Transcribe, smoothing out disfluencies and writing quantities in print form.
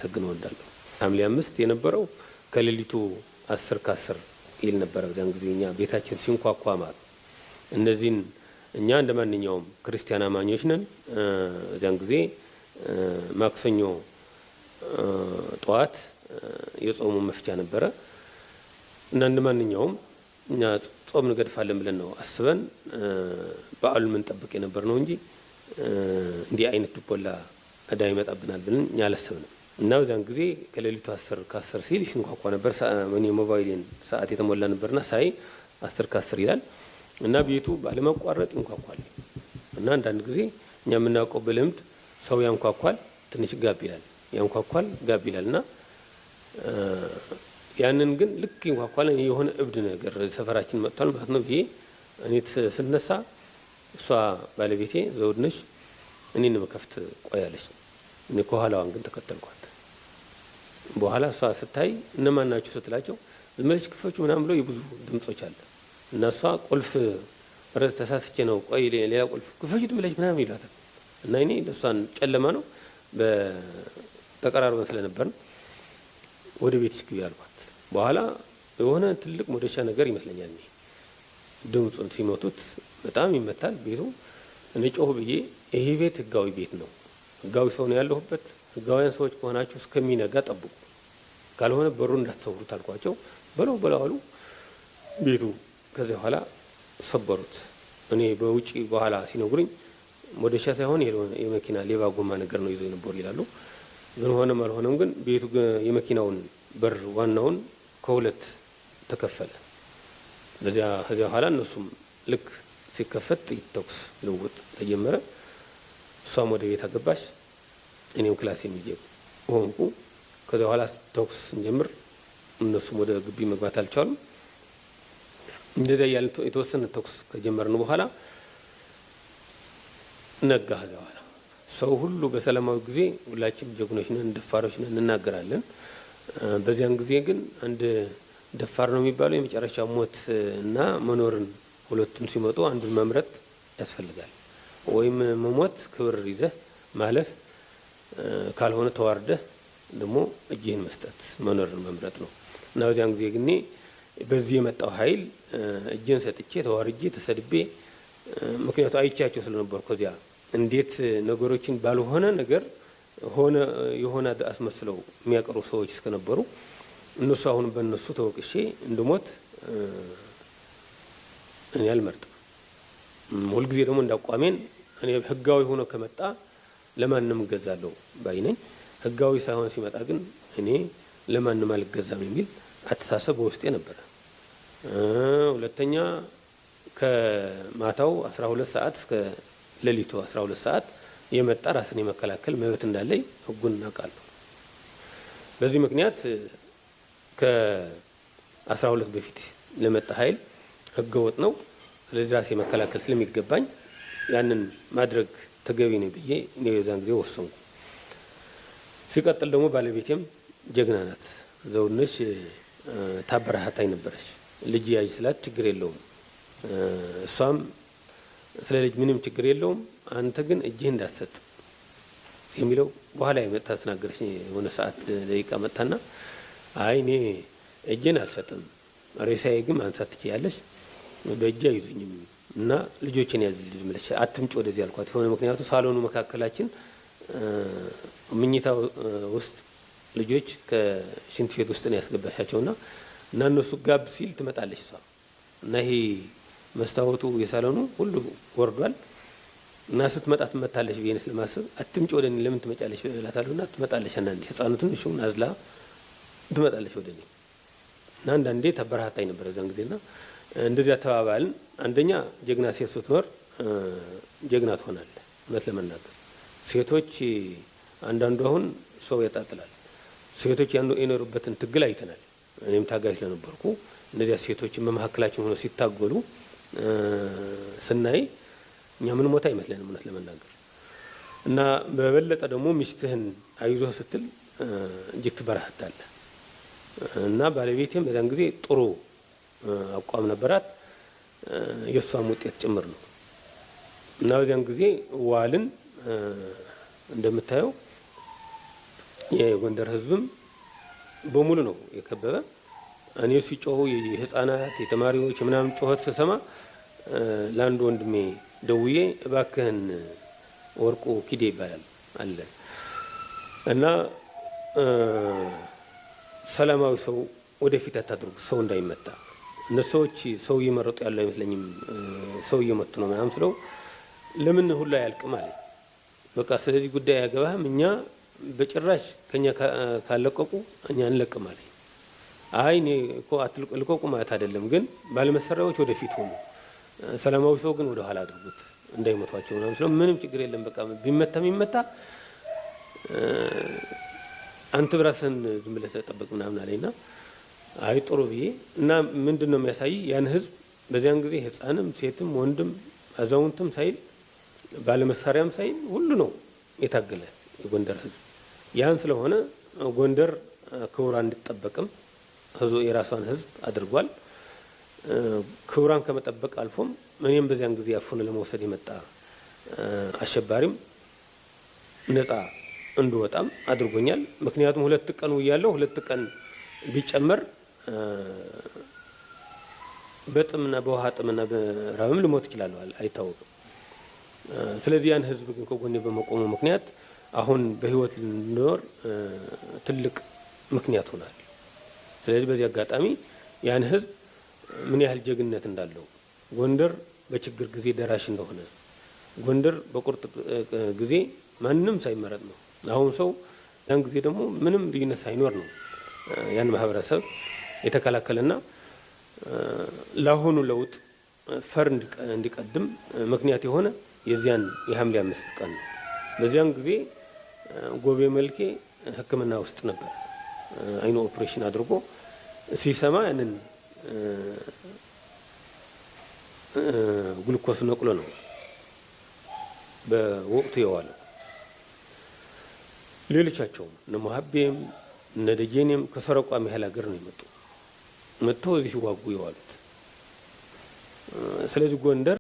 ተግኖ እንዳለው ሐምሌ 5 የነበረው ከሌሊቱ 10 ከ10 ይል ነበር። በዛን ጊዜኛ ቤታችን ሲንኳኳ ማለት እነዚህን እኛ እንደማንኛውም ክርስቲያን አማኞች ነን። በዛን ጊዜ ማክሰኞ ጧት የጾሙ መፍቻ ነበረ እና እንደማንኛውም እኛ ጾም እንገድፋለን ብለን ነው አስበን በዓሉን ምን ጠብቅ የነበር ነው እንጂ እንዲህ አይነት ድቦላ እዳ ይመጣብናል ብለን እኛ አላሰብንም። እና በዛን ጊዜ ከሌሊቱ 10 ከ10 ሲል ይንኳኳ ነበር። እኔ ሞባይሌን ሰዓት የተሞላ ነበርና ሳይ 10 ከ10 ይላል እና ቤቱ ባለማቋረጥ ይንኳኳል። እና አንዳንድ ጊዜ እኛ የምናውቀው በልምድ ሰው ያንኳኳል፣ ትንሽ ጋብ ይላል፣ ያንኳኳል፣ ጋብ ይላልና ያንን ግን ልክ ይንኳኳል የሆነ እብድ ነገር ሰፈራችን መጥቷል ማለት ነው። እኔ ስነሳ እሷ ባለቤቴ ዘውድነሽ እኔን መከፍት ቆያለች። እኔ ከኋላዋን ግን ተከተልኳት። በኋላ እሷ ስታይ እነማን ናችሁ ስትላቸው ዝመለች ክፈቹ ምናምን ብለው የብዙ ድምጾች አለ እና እሷ ቁልፍ ረስ ተሳስቼ ነው ቆይ ሌላ ቁልፍ ክፈቹት ብለሽ ምናምን ይላታል። እና እኔ ለሷን ጨለማ ነው በተቀራርበን ስለነበር ወደ ቤትሽ ግቢ አልኳት። በኋላ የሆነ ትልቅ ሞደሻ ነገር ይመስለኛል ድምጹን ሲመቱት በጣም ይመታል ቤቱ። እኔ ጮህ ብዬ ይሄ ቤት ህጋዊ ቤት ነው፣ ህጋዊ ሰው ነው ያለሁበት፣ ህጋዊያን ሰዎች ከሆናችሁ እስከሚነጋ ጠብቁ፣ ካልሆነ በሩ እንዳትሰውሩት አልኳቸው። በለው አሉ ቤቱ። ከዚያ በኋላ ሰበሩት። እኔ በውጪ በኋላ ሲነግሩኝ ሞደሻ ሳይሆን የመኪና ሌባ ጎማ ነገር ነው ይዘው የነበሩ ይላሉ። ግን ሆነም አልሆነም ግን ቤቱ የመኪናውን በር ዋናውን ከሁለት ተከፈለ። ከዚያ በኋላ እነሱም ልክ ሲከፈት ተኩስ ልውውጥ ተጀመረ። እሷም ወደ ቤት አገባሽ፣ እኔም ክላስ የሚጀብ ሆንኩ። ከዚያ በኋላ ተኩስ ስንጀምር እነሱም ወደ ግቢ መግባት አልቻሉም። እንደዚያ ያለ የተወሰነ ተኩስ ከጀመርን በኋላ ነጋ። ከዚያ በኋላ ሰው ሁሉ በሰላማዊ ጊዜ ሁላችንም ጀግኖች ነን፣ ደፋሮች ነን እናገራለን። በዚያን ጊዜ ግን አንድ ደፋር ነው የሚባለው የመጨረሻ ሞት እና መኖርን ሁለቱም ሲመጡ አንዱን መምረጥ ያስፈልጋል። ወይም መሞት ክብር ይዘህ ማለፍ፣ ካልሆነ ተዋርደህ ደግሞ እጅህን መስጠት መኖርን መምረጥ ነው። እና በዚያን ጊዜ ግን በዚህ የመጣው ኃይል እጅን ሰጥቼ ተዋርጄ ተሰድቤ፣ ምክንያቱ አይቻቸው ስለነበርኩ እዚያ እንዴት ነገሮችን ባልሆነ ነገር ሆነ የሆነ አስመስለው የሚያቀርቡ ሰዎች እስከነበሩ እነሱ አሁን በእነሱ ተወቅሼ እንድሞት እኔ አልመርጥም። ሁልጊዜ ደግሞ እንዳቋሜን እኔ ህጋዊ ሆኖ ከመጣ ለማንም እገዛለሁ ባይ ነኝ። ህጋዊ ሳይሆን ሲመጣ ግን እኔ ለማንም አልገዛም የሚል አተሳሰብ በውስጤ ነበረ። ሁለተኛ ከማታው 12 ሰዓት እስከ ሌሊቱ 12 ሰዓት የመጣ ራስን የመከላከል መብት እንዳለኝ ህጉን እናውቃለሁ። በዚህ ምክንያት ከ12 በፊት ለመጣ ኃይል ህገወጥ ነው። ስለዚህ ራሴ መከላከል ስለሚገባኝ ያንን ማድረግ ተገቢ ነው ብዬ እኔ የዛን ጊዜ ወሰንኩ። ሲቀጥል ደግሞ ባለቤቴም ጀግና ናት። ዘውድነሽ ታበረታታኝ ነበረች። ልጅ ያዥ ስላት ችግር የለውም፣ እሷም ስለ ልጅ ምንም ችግር የለውም፣ አንተ ግን እጅህ እንዳትሰጥ የሚለው በኋላ የመጣ ተናገረች። የሆነ ሰዓት ደቂቃ መጣና አይ እኔ እጄን አልሰጥም፣ ሬሳዬ ግን ማንሳት ትችያለሽ፣ በእጄ አይዙኝም እና ልጆችን ያዝልኝ ማለት አትምጭ ወደዚህ አልኳት። የሆነ ምክንያቱ ሳሎኑ መካከላችን ምኝታ ውስጥ ልጆች ከሽንት ቤት ውስጥ ነው ያስገባሻቸውና እና እነሱ ጋብ ሲል ትመጣለች እሷ እና ይሄ መስታወቱ የሳሎኑ ሁሉ ወርዷል እና ስትመጣ ትመታለች ብዬ ስለማስብ አትምጭ ወደኔ ለምን ትመጫለሽ እላታለሁና ትመጣለች። አንዳንዴ ህፃኑ ትንሹን አዝላ ትመጣለች ወደኔ እና አንዳንዴ ተበረታታኝ ነበር እዛን ጊዜና እንደዚያ ተባባልን። አንደኛ ጀግና ሴት ስትኖር ጀግና ትሆናለህ። እውነት ለመናገር ሴቶች አንዳንዱ አሁን ሰው ያጣጥላል። ሴቶች የኖሩበትን ትግል አይተናል። እኔም ታጋይ ስለነበርኩ እነዚያ ሴቶችን በመካከላችን ሆነው ሲታገሉ ስናይ እኛ ምን ሞታ አይመስለንም እውነት ለመናገር እና በበለጠ ደግሞ ሚስትህን አይዞህ ስትል እጅግ ትበረታታለህ። እና ባለቤቴም በዛን ጊዜ ጥሩ አቋም ነበራት፣ የሷም ውጤት ጭምር ነው። እና በዛን ጊዜ ዋልን እንደምታየው የጎንደር ህዝብም በሙሉ ነው የከበበ። እኔ ሲጮሁ የህፃናት የተማሪዎች ምናምን ጩኸት ስሰማ ለአንድ ወንድሜ ደውዬ እባክህን ወርቁ ኪዴ ይባላል አለ እና ሰላማዊ ሰው ወደፊት አታድርጉ፣ ሰው እንዳይመታ። እነሱ ሰዎች ሰው እየመረጡ ያለው አይመስለኝም፣ ሰው እየመቱ ነው ምናምን ስለው ለምን ሁሉ አያልቅም አለ። በቃ ስለዚህ ጉዳይ ያገባህም፣ እኛ በጭራሽ ከኛ ካለቀቁ እኛ እንለቅም አለ። አይ እኔ እኮ አትልቀቁ ማለት አይደለም፣ ግን ባለመሳሪያዎች ወደፊት ሆኑ፣ ሰላማዊ ሰው ግን ወደ ኋላ አድርጉት እንዳይመቷቸው ምናምን ስለው ምንም ችግር የለም በቃ ቢመታም ይመታ አንተ ብራስህን ዝም ብለህ ተጠበቅ ምናምን አለኝና አይ ጥሩ ብዬ እና ምንድነው የሚያሳይ ያን ህዝብ በዚያን ጊዜ ህፃንም ሴትም ወንድም አዛውንትም ሳይል ባለመሳሪያም ሳይል ሁሉ ነው የታገለ የጎንደር ህዝብ። ያን ስለሆነ ጎንደር ክብሯ እንድትጠበቅም ህዝቡ የራሷን ህዝብ አድርጓል። ክብሯን ከመጠበቅ አልፎም እኔም በዚያን ጊዜ አፉን ለመውሰድ የመጣ አሸባሪም ነፃ እንድወጣም አድርጎኛል። ምክንያቱም 2 ቀን ውያለሁ። 2 ቀን ቢጨመር በጥምና በውሃ ጥምና በራብም ልሞት ይችላል አይታወቅም። ስለዚህ ያን ህዝብ ግን ከጎኔ በመቆሙ ምክንያት አሁን በህይወት ልንኖር ትልቅ ምክንያት ሆኗል። ስለዚህ በዚህ አጋጣሚ ያን ህዝብ ምን ያህል ጀግንነት እንዳለው፣ ጎንደር በችግር ጊዜ ደራሽ እንደሆነ፣ ጎንደር በቁርጥ ጊዜ ማንንም ሳይመረጥ ነው። አሁን ሰው ያን ጊዜ ደግሞ ምንም ልዩነት ሳይኖር ነው ያን ማህበረሰብ የተከላከለና ለአሁኑ ለውጥ ፈር እንዲቀድም ምክንያት የሆነ የዚያን የሐምሌ 5 ቀን ነው። በዚያን ጊዜ ጎቤ መልኬ ሕክምና ውስጥ ነበር። አይኑ ኦፕሬሽን አድርጎ ሲሰማ ያንን ግሉኮስ ነቅሎ ነው በወቅቱ የዋለው። ሌሎቻቸውም እነ ሙሀቤም እነ ደጀኔም ከሰረቋም ያህል ሀገር ነው የመጡ መጥተው እዚህ ሲዋጉ የዋሉት። ስለዚህ ጎንደር